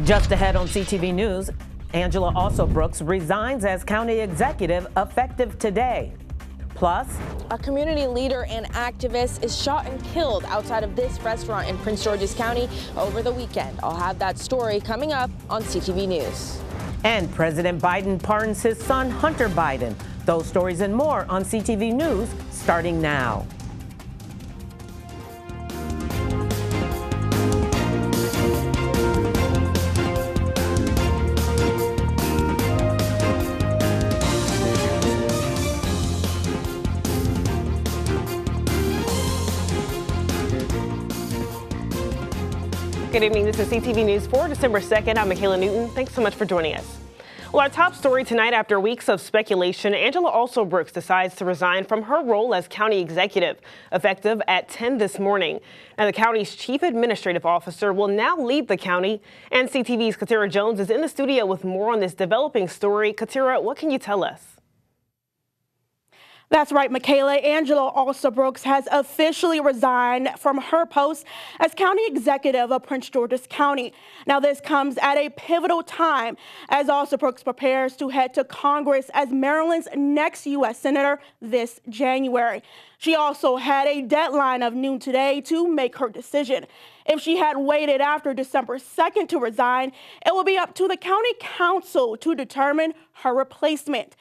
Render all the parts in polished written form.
Just ahead on CTV News, Angela Alsobrooks resigns as county executive effective today. Plus, a community leader and activist is shot and killed outside of this restaurant in Prince George's County over the weekend. I'll have that story coming up on CTV News. And President Biden pardons his son, Hunter Biden. Those stories and more on CTV News starting now. Good evening. This is CTV News for December 2nd. I'm Michaela Newton. Thanks so much for joining us. Well, our top story tonight, after weeks of speculation, Angela Alsobrooks decides to resign from her role as county executive, effective at 10 this morning. Now, the county's chief administrative officer will now lead the county, and CTV's Katira Jones is in the studio with more on this developing story. Katira, what can you tell us? That's right, Michaela. Angela Alsobrooks has officially resigned from her post as county executive of Prince George's County. Now, this comes at a pivotal time as Alsobrooks prepares to head to Congress as Maryland's next U.S. Senator this January. She also had a deadline of noon today to make her decision. If she had waited after December 2nd to resign, it will be up to the county council to determine her replacement.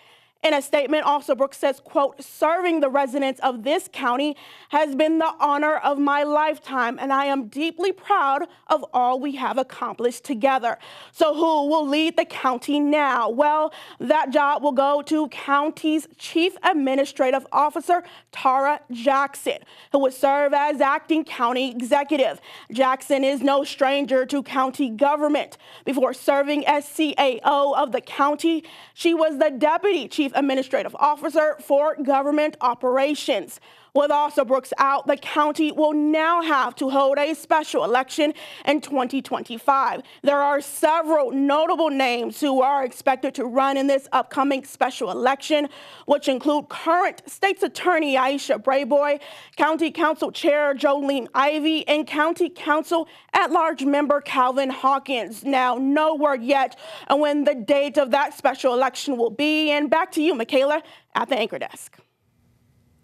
In a statement, Alsobrooks says, quote, "Serving the residents of this county has been the honor of my lifetime, and I am deeply proud of all we have accomplished together." So who will lead the county now? Well, that job will go to county's Chief Administrative Officer, Tara Jackson, who will serve as acting county executive. Jackson is no stranger to county government. Before serving as CAO of the county, she was the Deputy Chief Administrative Officer for Government Operations. With Alsobrooks out, the county will now have to hold a special election in 2025. There are several notable names who are expected to run in this upcoming special election, which include current State's Attorney Aisha Brayboy, County Council Chair Jolene Ivey, and County Council at-large member Calvin Hawkins. Now, no word yet on when the date of that special election will be. And back to you, Michaela, at the anchor desk.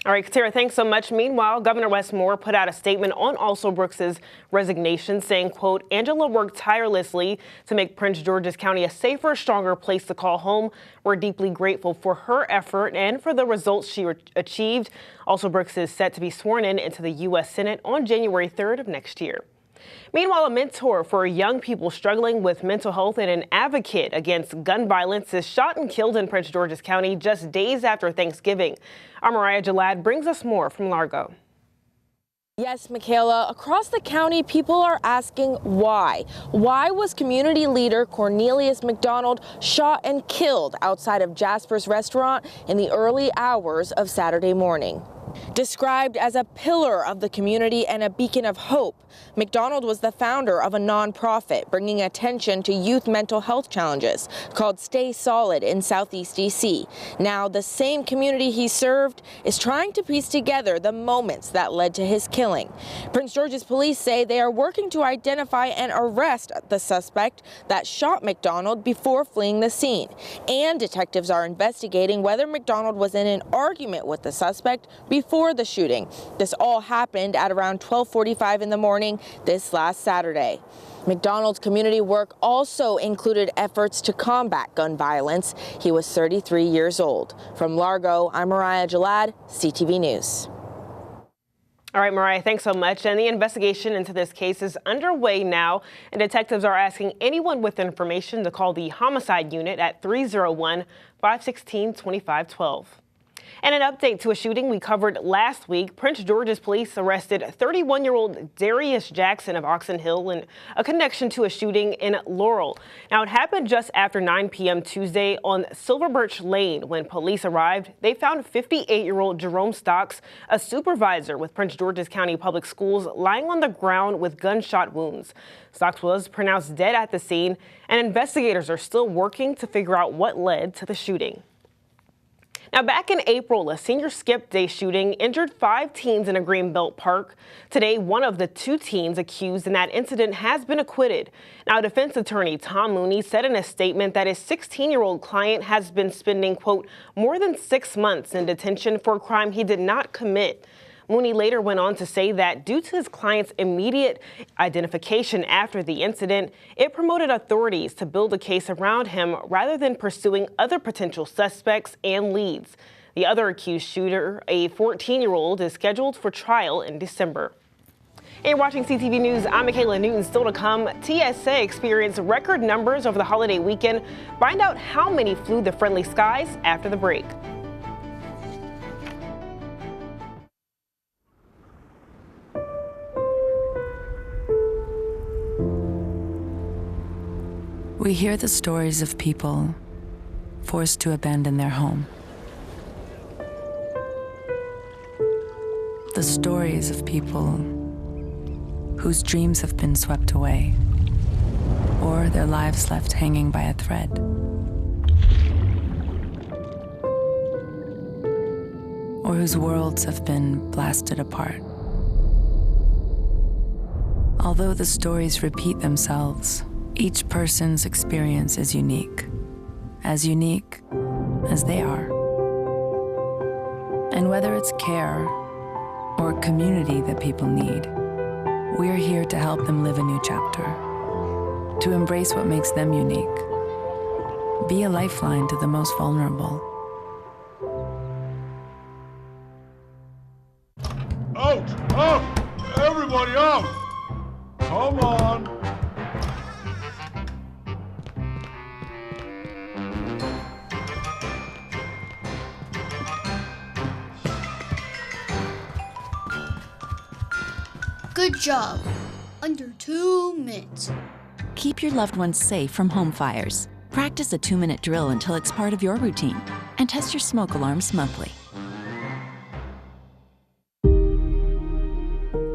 All right, Katira, thanks so much. Meanwhile, Governor Wes Moore put out a statement on Alsobrooks' resignation saying, quote, "Angela worked tirelessly to make Prince George's County a safer, stronger place to call home. We're deeply grateful for her effort and for the results she achieved." Alsobrooks is set to be sworn into the U.S. Senate on January 3rd of next year. Meanwhile, a mentor for young people struggling with mental health and an advocate against gun violence is shot and killed in Prince George's County just days after Thanksgiving. Our Mariah Jalad brings us more from Largo. Yes, Michaela, across the county, people are asking why. Why was community leader Cornelius McDonald shot and killed outside of Jasper's restaurant in the early hours of Saturday morning? Described as a pillar of the community and a beacon of hope, McDonald was the founder of a nonprofit bringing attention to youth mental health challenges called Stay Solid in Southeast D.C. Now, the same community he served is trying to piece together the moments that led to his killing. Prince George's police say they are working to identify and arrest the suspect that shot McDonald before fleeing the scene. And detectives are investigating whether McDonald was in an argument with the suspect before the shooting. This all happened at around 12:45 in the morning this last Saturday. McDonald's community work also included efforts to combat gun violence. He was 33 years old. From Largo, I'm Mariah Jalad, CTV News. All right, Mariah, thanks so much. And the investigation into this case is underway now, and detectives are asking anyone with information to call the homicide unit at 301-516-2512. And an update to a shooting we covered last week. Prince George's police arrested 31-year-old Darius Jackson of Oxon Hill in a connection to a shooting in Laurel. Now, it happened just after 9 p.m. Tuesday on Silver Birch Lane. When police arrived, they found 58-year-old Jerome Stocks, a supervisor with Prince George's County Public Schools, lying on the ground with gunshot wounds. Stocks was pronounced dead at the scene, and investigators are still working to figure out what led to the shooting. Now, back in April, a senior skip day shooting injured 5 teens in a Greenbelt park. Today, one of the 2 teens accused in that incident has been acquitted. Now, defense attorney Tom Mooney said in a statement that his 16-year-old client has been spending, quote, more than 6 months in detention for a crime he did not commit. Mooney later went on to say that due to his client's immediate identification after the incident, it promoted authorities to build a case around him rather than pursuing other potential suspects and leads. The other accused shooter, a 14-year-old, is scheduled for trial in December. And you're watching CTV News. I'm Michaela Newton. Still to come, TSA experienced record numbers over the holiday weekend. Find out how many flew the friendly skies after the break. We hear the stories of people forced to abandon their home. The stories of people whose dreams have been swept away, or their lives left hanging by a thread. Or whose worlds have been blasted apart. Although the stories repeat themselves, each person's experience is unique as they are. And whether it's care or community that people need, we're here to help them live a new chapter, to embrace what makes them unique, be a lifeline to the most vulnerable. Out! Out! Everybody out! Come on! Good job. Under 2 minutes. Keep your loved ones safe from home fires. Practice a 2-minute drill until it's part of your routine. And test your smoke alarms monthly.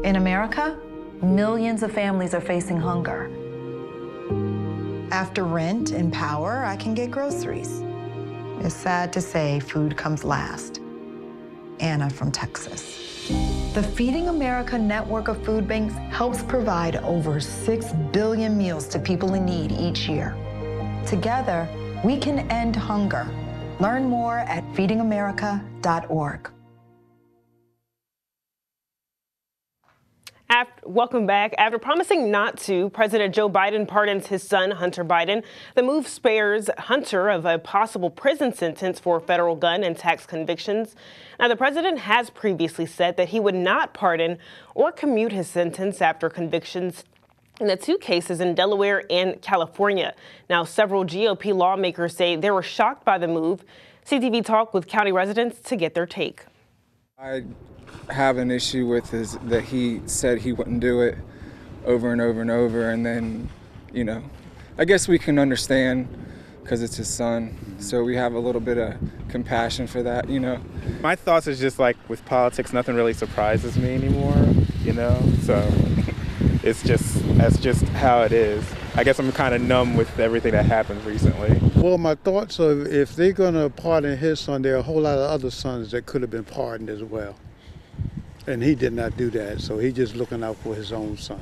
In America, millions of families are facing hunger. After rent and power, I can get groceries. It's sad to say food comes last. Anna from Texas. The Feeding America network of food banks helps provide over 6 billion meals to people in need each year. Together, we can end hunger. Learn more at feedingamerica.org. Welcome back. After promising not to, President Joe Biden pardons his son, Hunter Biden. The move spares Hunter of a possible prison sentence for federal gun and tax convictions. Now, the president has previously said that he would not pardon or commute his sentence after convictions in the 2 cases in Delaware and California. Now, several GOP lawmakers say they were shocked by the move. CTV talked with county residents to get their take. I have an issue with is that he said he wouldn't do it over and over and over, and then, you know, I guess we can understand because it's his son, so we have a little bit of compassion for that, you know. My thoughts is just like with politics, nothing really surprises me anymore, you know, so that's just how it is. I guess I'm kind of numb with everything that happened recently. Well, my thoughts are if they're going to pardon his son, there are a whole lot of other sons that could have been pardoned as well. And he did not do that, so he's just looking out for his own son.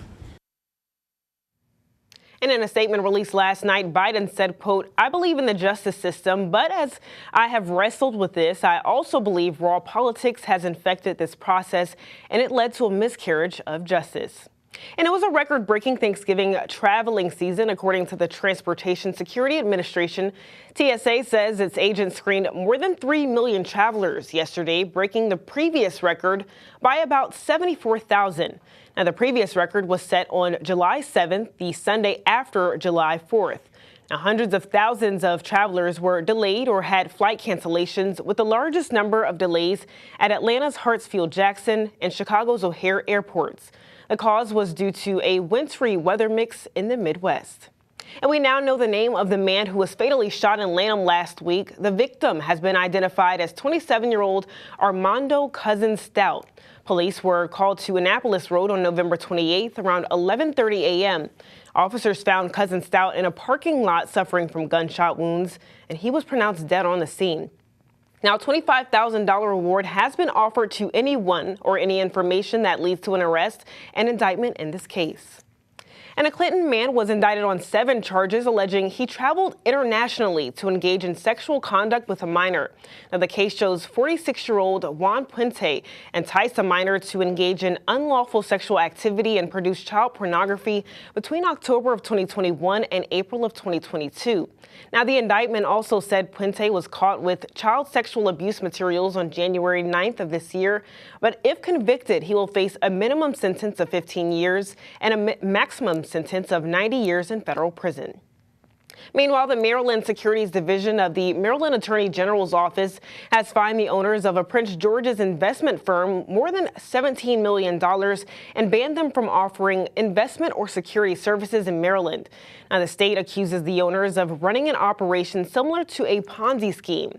And in a statement released last night, Biden said, quote, "I believe in the justice system, but as I have wrestled with this, I also believe raw politics has infected this process, and it led to a miscarriage of justice." And it was a record-breaking Thanksgiving traveling season, according to the Transportation Security Administration. TSA says its agents screened more than 3 million travelers yesterday, breaking the previous record by about 74,000. Now, the previous record was set on July 7th, the Sunday after July 4th. Now, hundreds of thousands of travelers were delayed or had flight cancellations, with the largest number of delays at Atlanta's Hartsfield-Jackson and Chicago's O'Hare airports. The cause was due to a wintry weather mix in the Midwest. And we now know the name of the man who was fatally shot in Lanham last week. The victim has been identified as 27-year-old Armando Cousin Stout. Police were called to Annapolis Road on November 28th around 11:30 a.m. Officers found Cousin Stout in a parking lot suffering from gunshot wounds, and he was pronounced dead on the scene. Now, a $25,000 reward has been offered to anyone or any information that leads to an arrest and indictment in this case. And a Clinton man was indicted on 7 charges alleging he traveled internationally to engage in sexual conduct with a minor. Now, the case shows 46-year-old Juan Puente enticed a minor to engage in unlawful sexual activity and produce child pornography between October of 2021 and April of 2022. Now, the indictment also said Puente was caught with child sexual abuse materials on January 9th of this year. But if convicted, he will face a minimum sentence of 15 years and a maximum sentence of 90 years in federal prison. Meanwhile, the Maryland Securities Division of the Maryland Attorney General's office has fined the owners of a Prince George's investment firm more than $17 million and banned them from offering investment or security services in Maryland. Now, the state accuses the owners of running an operation similar to a Ponzi scheme.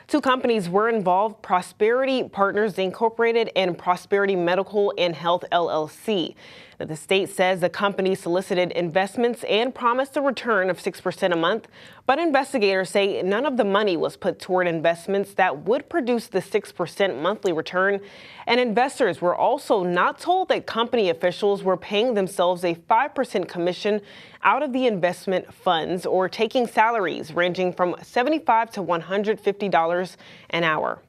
2 companies were involved: Prosperity Partners Incorporated and Prosperity Medical and Health LLC. Now, the state says the company solicited investments and promised a return of 6% a month, but investigators say none of the money was put toward investments that would produce the 6% monthly return. And investors were also not told that company officials were paying themselves a 5% commission out of the investment funds or taking salaries ranging from $75 to $150 an hour.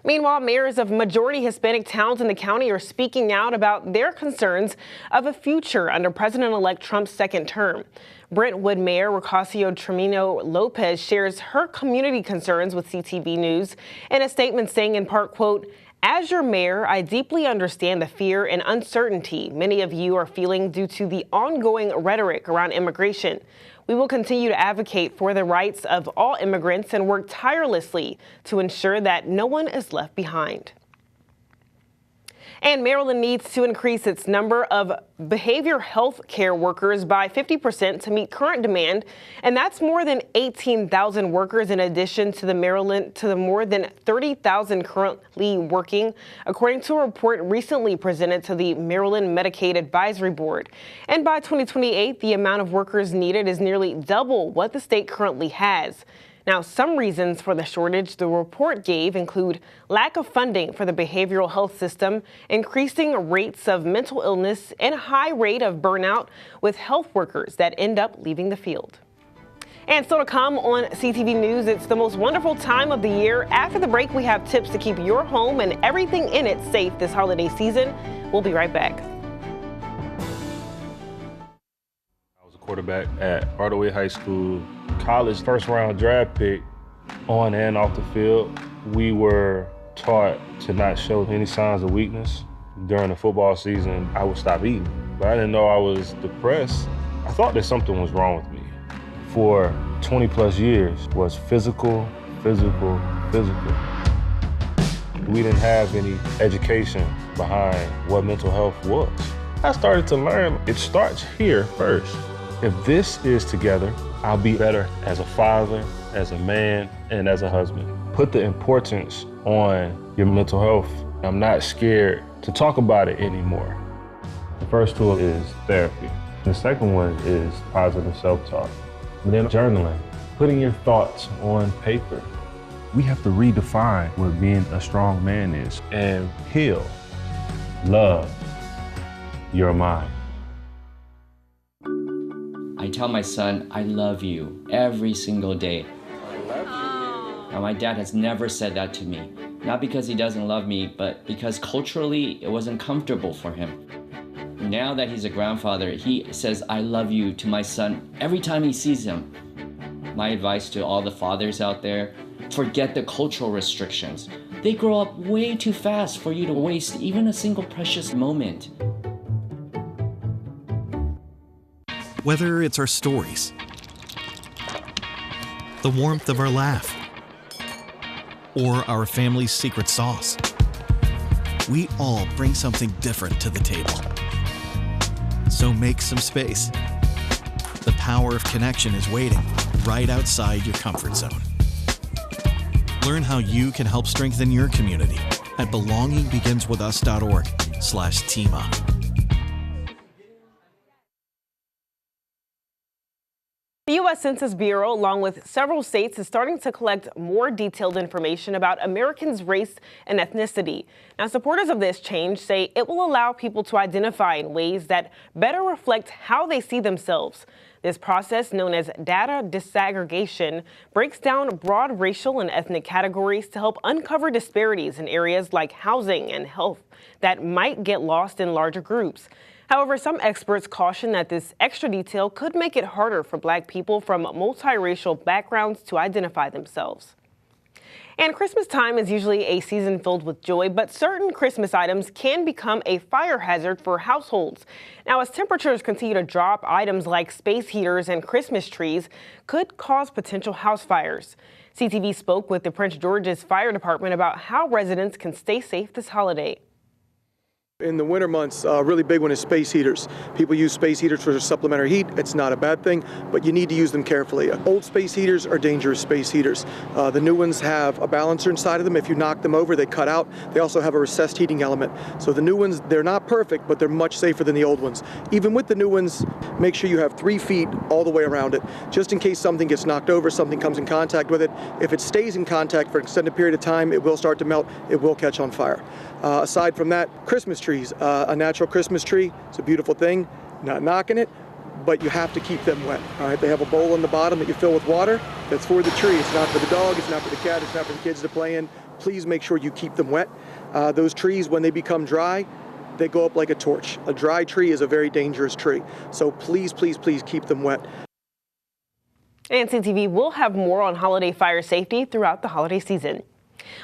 Meanwhile, mayors of majority Hispanic towns in the county are speaking out about their concerns of a future under President-elect Trump's second term. Brentwood Mayor Rocasio Tremino Lopez shares her community concerns with CTV News in a statement saying in part, quote, "As your mayor, I deeply understand the fear and uncertainty many of you are feeling due to the ongoing rhetoric around immigration. We will continue to advocate for the rights of all immigrants and work tirelessly to ensure that no one is left behind." And Maryland needs to increase its number of behavioral health care workers by 50% to meet current demand. And that's more than 18,000 workers in addition to the more than 30,000 currently working, according to a report recently presented to the Maryland Medicaid Advisory Board. And by 2028, the amount of workers needed is nearly double what the state currently has. Now, some reasons for the shortage the report gave include lack of funding for the behavioral health system, increasing rates of mental illness, and a high rate of burnout with health workers that end up leaving the field. And still to come on CTV News, it's the most wonderful time of the year. After the break, we have tips to keep your home and everything in it safe this holiday season. We'll be right back. I was a quarterback at Hardaway High School. College first-round draft pick. On and off the field, we were taught to not show any signs of weakness. During the football season, I would stop eating, but I didn't know I was depressed. I thought that something was wrong with me. For 20 plus years was physical. We didn't have any education behind what mental health was. I started to learn it starts here first. If this is together, I'll be better as a father, as a man, and as a husband. Put the importance on your mental health. I'm not scared to talk about it anymore. The first tool is therapy. The second one is positive self-talk. And then journaling, putting your thoughts on paper. We have to redefine what being a strong man is and heal, love your mind. I tell my son, I love you every single day. I love you. Now, my dad has never said that to me. Not because he doesn't love me, but because culturally it wasn't comfortable for him. Now that he's a grandfather, he says, I love you to my son every time he sees him. My advice to all the fathers out there, forget the cultural restrictions. They grow up way too fast for you to waste even a single precious moment. Whether it's our stories, the warmth of our laugh, or our family's secret sauce, we all bring something different to the table. So make some space. The power of connection is waiting right outside your comfort zone. Learn how you can help strengthen your community at belongingbeginswithus.org/teamup. The U.S. Census Bureau, along with several states, is starting to collect more detailed information about Americans' race and ethnicity. Now, supporters of this change say it will allow people to identify in ways that better reflect how they see themselves. This process, known as data disaggregation, breaks down broad racial and ethnic categories to help uncover disparities in areas like housing and health that might get lost in larger groups. However, some experts caution that this extra detail could make it harder for Black people from multiracial backgrounds to identify themselves. And Christmas time is usually a season filled with joy, but certain Christmas items can become a fire hazard for households. Now, as temperatures continue to drop, items like space heaters and Christmas trees could cause potential house fires. CTV spoke with the Prince George's Fire Department about how residents can stay safe this holiday. In the winter months, a really big one is space heaters. People use space heaters for supplementary heat. It's not a bad thing, but you need to use them carefully. Old space heaters are dangerous space heaters. The new ones have a balancer inside of them. If you knock them over, they cut out. They also have a recessed heating element. So the new ones, they're not perfect, but they're much safer than the old ones. Even with the new ones, make sure you have 3 feet all the way around it, just in case something gets knocked over, something comes in contact with it. If it stays in contact for an extended period of time, it will start to melt. It will catch on fire. Aside from that, Christmas trees. A natural Christmas tree, it's a beautiful thing, not knocking it, but you have to keep them wet. All right, they have a bowl on the bottom that you fill with water. That's for the tree. It's not for the dog, it's not for the cat, it's not for the kids to play in. Please make sure you keep them wet. Those trees, when they become dry, they go up like a torch. A dry tree is a very dangerous tree. So please, please, please keep them wet. And CTV will have more on holiday fire safety throughout the holiday season.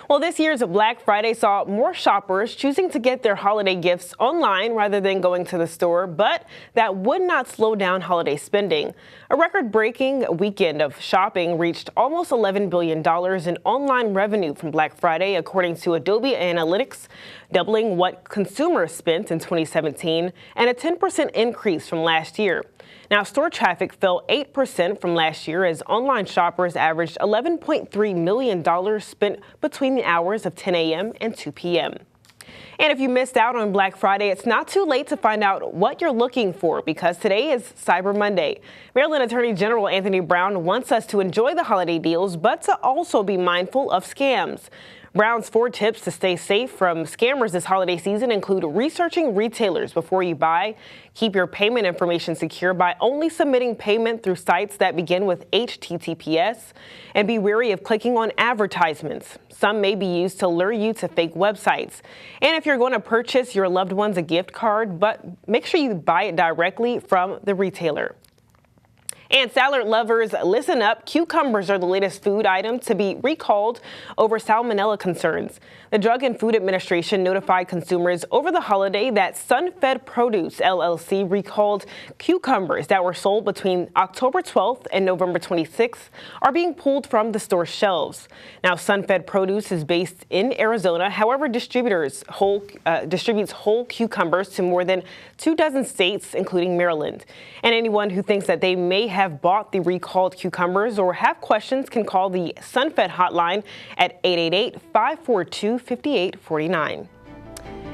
Well, this year's Black Friday saw more shoppers choosing to get their holiday gifts online rather than going to the store, but that would not slow down holiday spending. A record-breaking weekend of shopping reached almost $11 billion in online revenue from Black Friday, according to Adobe Analytics, doubling what consumers spent in 2017 and a 10% increase from last year. Now, store traffic fell 8% from last year as online shoppers averaged $11.3 million spent between the hours of 10 a.m. and 2 p.m. And if you missed out on Black Friday, it's not too late to find out what you're looking for because today is Cyber Monday. Maryland Attorney General Anthony Brown wants us to enjoy the holiday deals, but to also be mindful of scams. Brown's 4 tips to stay safe from scammers this holiday season include researching retailers before you buy, keep your payment information secure by only submitting payment through sites that begin with HTTPS, and be wary of clicking on advertisements. Some may be used to lure you to fake websites. And if you're going to purchase your loved ones a gift card, but make sure you buy it directly from the retailer. And salad lovers, listen up. Cucumbers are the latest food item to be recalled over salmonella concerns. The Drug and Food Administration notified consumers over the holiday that Sunfed Produce LLC recalled cucumbers that were sold between October 12th and November 26th are being pulled from the store shelves. Now, Sunfed Produce is based in Arizona. However, distributes whole cucumbers to more than 24 states, including Maryland. And anyone who thinks that they may have bought the recalled cucumbers or have questions can call the Sunfed hotline at 888-542-5849.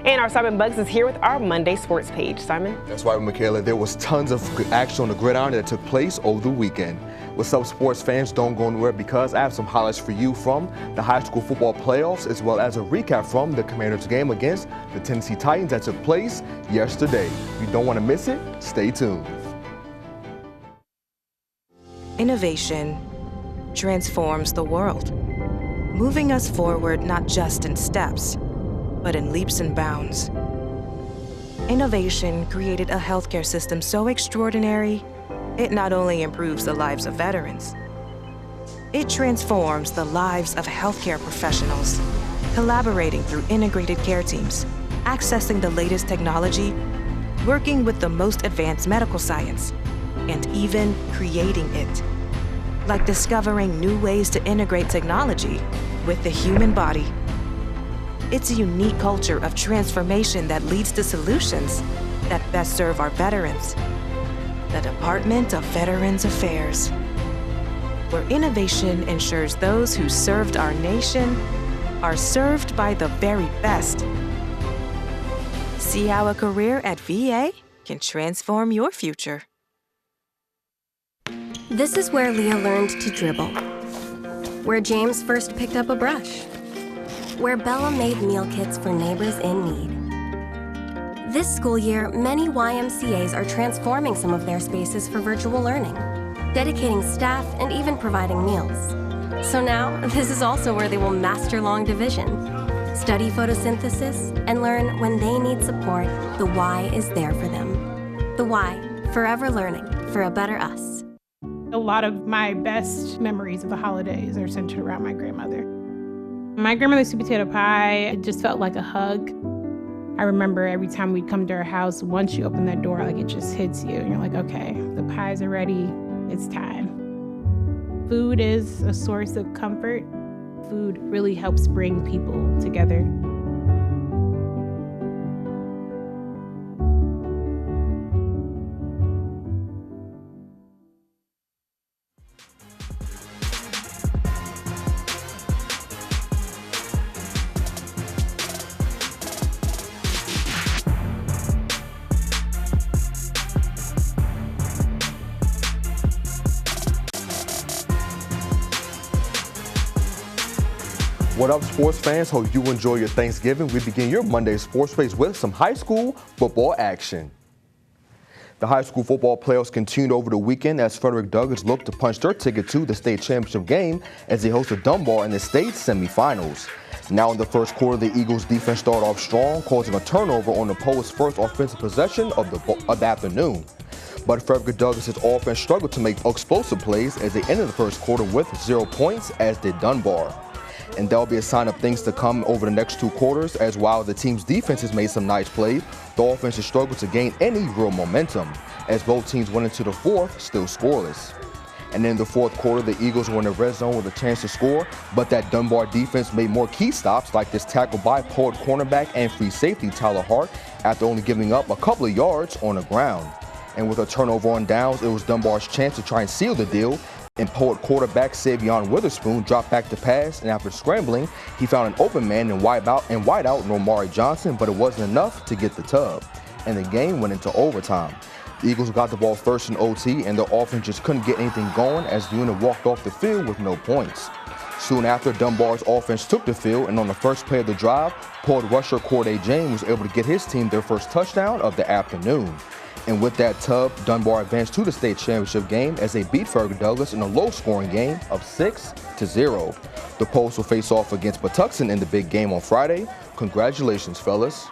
And our Simon Buggs is here with our Monday sports page. Simon? That's right, Michaela. There was tons of good action on the gridiron that took place over the weekend. What's up, sports fans? Don't go anywhere because I have some highlights for you from the high school football playoffs as well as a recap from the Commanders game against the Tennessee Titans that took place yesterday. If you don't want to miss it, stay tuned. Innovation transforms the world, moving us forward not just in steps, but in leaps and bounds. Innovation created a healthcare system so extraordinary, it not only improves the lives of veterans, it transforms the lives of healthcare professionals, collaborating through integrated care teams, accessing the latest technology, working with the most advanced medical science, and even creating it. Like discovering new ways to integrate technology with the human body. It's a unique culture of transformation that leads to solutions that best serve our veterans. The Department of Veterans Affairs, where innovation ensures those who served our nation are served by the very best. See how a career at VA can transform your future. This is where Leah learned to dribble, where James first picked up a brush, where Bella made meal kits for neighbors in need. This school year, many YMCAs are transforming some of their spaces for virtual learning, dedicating staff and even providing meals. So now, this is also where they will master long division, study photosynthesis, and learn when they need support, the Y is there for them. The Y, forever learning for a better us. A lot of my best memories of the holidays are centered around my grandmother. My grandmother's sweet potato pie, it just felt like a hug. I remember every time we'd come to her house, once you open that door, like it just hits you. And you're like, okay, the pies are ready, it's time. Food is a source of comfort. Food really helps bring people together. What up, sports fans? Hope you enjoy your Thanksgiving. We begin your Monday Sports Space with some high school football action. The high school football playoffs continued over the weekend as Frederick Douglass looked to punch their ticket to the state championship game as they hosted Dunbar in the state semifinals. Now in the first quarter, the Eagles defense started off strong, causing a turnover on the Poets' first offensive possession of the afternoon. But Frederick Douglass' offense struggled to make explosive plays as they ended the first quarter with 0 points, as did Dunbar. And there'll be a sign of things to come over the next 2 quarters, as while the team's defense has made some nice plays, the offense has struggled to gain any real momentum, as both teams went into the fourth still scoreless. And in the fourth quarter, the Eagles were in the red zone with a chance to score, but that Dunbar defense made more key stops, like this tackle by Poet cornerback and free safety Tyler Hart, after only giving up a couple of yards on the ground. And with a turnover on downs, it was Dunbar's chance to try and seal the deal, and Poet quarterback Savion Witherspoon dropped back to pass, and after scrambling, he found an open man in wideout Normari Johnson, but it wasn't enough to get the tub. And the game went into overtime. The Eagles got the ball first in OT, and their offense just couldn't get anything going as the unit walked off the field with no points. Soon after, Dunbar's offense took the field, and on the first play of the drive, Poet rusher Corday James was able to get his team their first touchdown of the afternoon. And with that tub, Dunbar advanced to the state championship game as they beat Frederick Douglass in a low-scoring game of 6-0. The Poets will face off against Patuxent in the big game on Friday. Congratulations, fellas.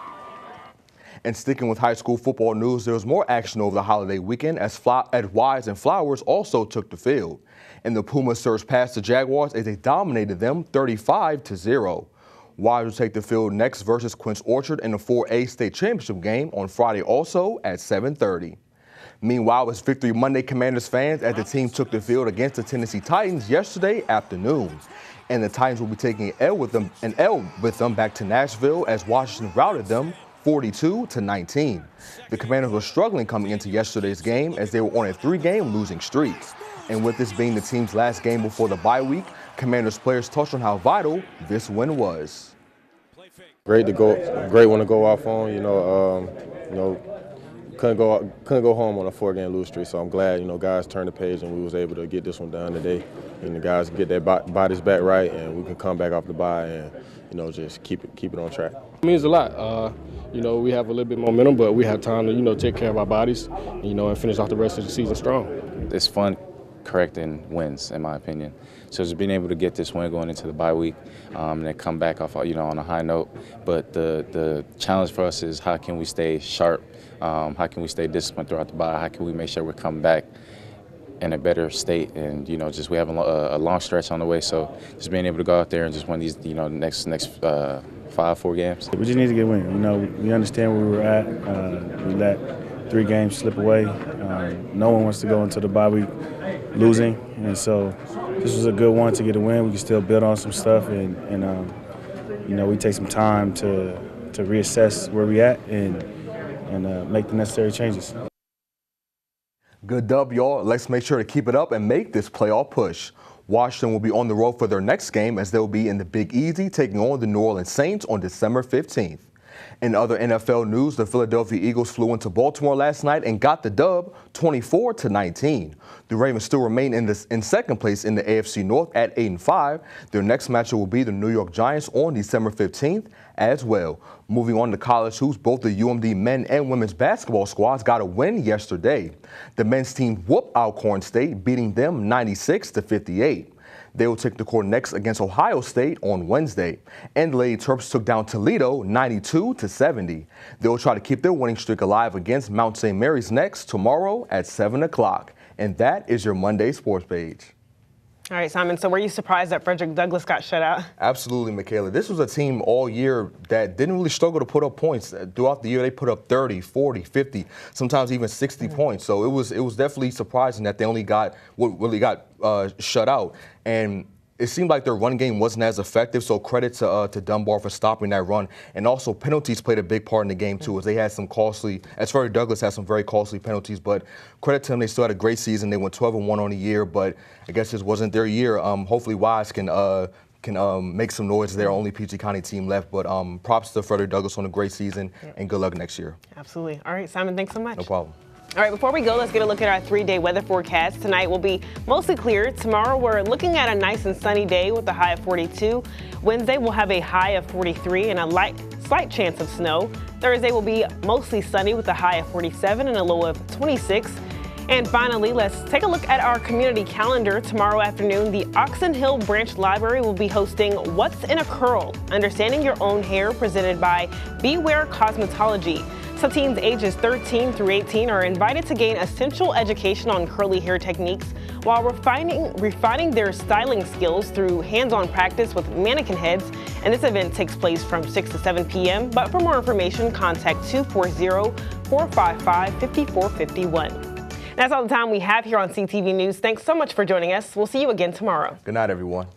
And sticking with high school football news, there was more action over the holiday weekend as Wise and Flowers also took the field. And the Pumas surged past the Jaguars as they dominated them 35-0. Wise will take the field next versus Quince Orchard in the 4A state championship game on Friday also at 7:30. Meanwhile, it's Victory Monday Commanders fans as the team took the field against the Tennessee Titans yesterday afternoon. And the Titans will be taking an L with them back to Nashville as Washington routed them 42-19. The Commanders were struggling coming into yesterday's game as they were on a 3-game losing streak. And with this being the team's last game before the bye week, Commanders players touched on how vital this win was. Great one to go off on. Couldn't go home on a 4-game lose streak. So I'm glad guys turned the page and we was able to get this one done today. And the guys get their bodies back right, and we can come back off the bye and just keep it on track. It means a lot. We have a little bit of momentum, but we have time to take care of our bodies, and finish off the rest of the season strong. It's fun correcting wins, in my opinion. So just being able to get this win going into the bye week, and then come back off, on a high note. But the challenge for us is how can we stay sharp? How can we stay disciplined throughout the bye? How can we make sure we're coming back in a better state? And we have a long stretch on the way. So just being able to go out there and just win these, next 4 games. We just need to get a win. We understand where we're at. We let 3 games slip away. No one wants to go into the bye week losing, and so this was a good one to get a win. We can still build on some stuff, and we take some time to reassess where we at and make the necessary changes. Good dub, y'all. Let's make sure to keep it up and make this playoff push. Washington will be on the road for their next game as they'll be in the Big Easy taking on the New Orleans Saints on December 15th. In other NFL news, the Philadelphia Eagles flew into Baltimore last night and got the dub 24-19. The Ravens still remain in second place in the AFC North at 8-5. Their next matchup will be the New York Giants on December 15th as well. Moving on to college hoops, both the UMD men and women's basketball squads got a win yesterday. The men's team whooped Alcorn State, beating them 96-58. They will take the court next against Ohio State on Wednesday. And the Lady Terps took down Toledo 92-70. They will try to keep their winning streak alive against Mount St. Mary's next tomorrow at 7 o'clock. And that is your Monday sports page. All right, Simon, so were you surprised that Frederick Douglass got shut out? Absolutely, Michaela. This was a team all year that didn't really struggle to put up points. Throughout the year, they put up 30, 40, 50, sometimes even 60 points. So it was definitely surprising that they only got shut out. And it seemed like their run game wasn't as effective, so credit to Dunbar for stopping that run. And also penalties played a big part in the game too, as they had some costly, as Frederick Douglass had some very costly penalties, but credit to them, they still had a great season. They went 12-1 on the year, but I guess this wasn't their year. Hopefully Wise can make some noise. They're only PG County team left, but props to Frederick Douglass on a great season, and good luck next year. Absolutely. All right, Simon, thanks so much. No problem. All right, before we go, let's get a look at our 3-day weather forecast. Tonight will be mostly clear. Tomorrow, we're looking at a nice and sunny day with a high of 42. Wednesday, we'll have a high of 43 and a slight chance of snow. Thursday will be mostly sunny with a high of 47 and a low of 26. And finally, let's take a look at our community calendar. Tomorrow afternoon, the Oxon Hill Branch Library will be hosting What's in a Curl? Understanding Your Own Hair, presented by Beware Cosmetology. So teens ages 13 through 18 are invited to gain essential education on curly hair techniques while refining their styling skills through hands-on practice with mannequin heads. And this event takes place from 6 to 7 p.m. But for more information, contact 240-455-5451. That's all the time we have here on CTV News. Thanks so much for joining us. We'll see you again tomorrow. Good night, everyone.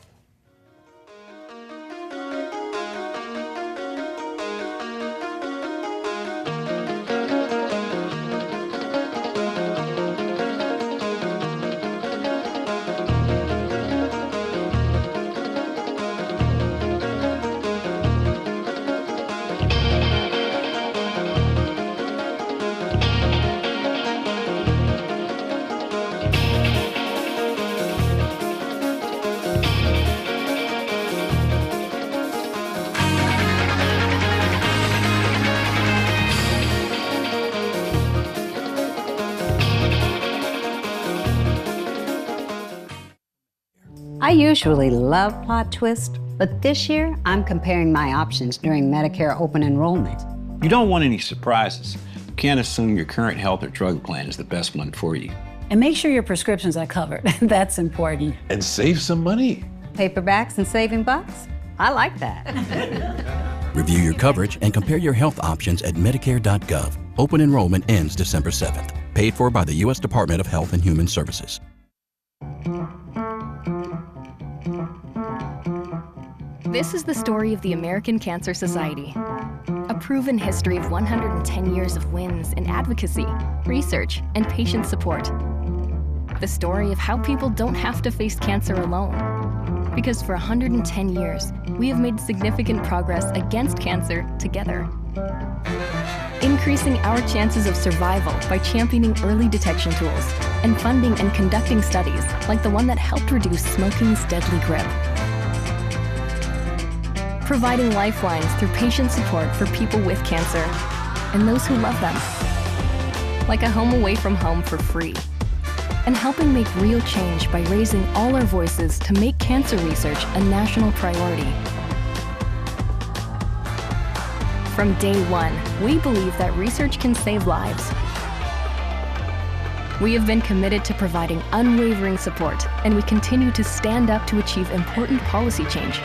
I usually love plot twists, but this year I'm comparing my options during Medicare open enrollment. You don't want any surprises. You can't assume your current health or drug plan is the best one for you. And make sure your prescriptions are covered. That's important. And save some money. Paperbacks and saving bucks? I like that. Review your coverage and compare your health options at Medicare.gov. Open enrollment ends December 7th. Paid for by the U.S. Department of Health and Human Services. This is the story of the American Cancer Society. A proven history of 110 years of wins in advocacy, research, and patient support. The story of how people don't have to face cancer alone. Because for 110 years, we have made significant progress against cancer together. Increasing our chances of survival by championing early detection tools and funding and conducting studies like the one that helped reduce smoking's deadly grip. Providing lifelines through patient support for people with cancer and those who love them. Like a home away from home for free. And helping make real change by raising all our voices to make cancer research a national priority. From day one, we believe that research can save lives. We have been committed to providing unwavering support, and we continue to stand up to achieve important policy change.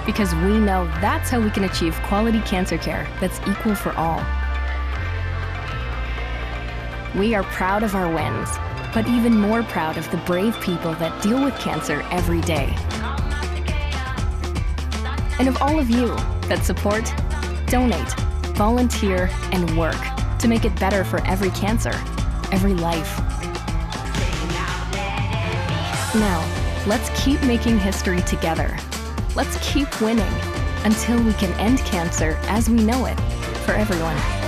Because we know that's how we can achieve quality cancer care that's equal for all. We are proud of our wins, but even more proud of the brave people that deal with cancer every day. And of all of you that support, donate, volunteer, and work to make it better for every cancer, every life. Now, let's keep making history together. Let's keep winning until we can end cancer as we know it for everyone.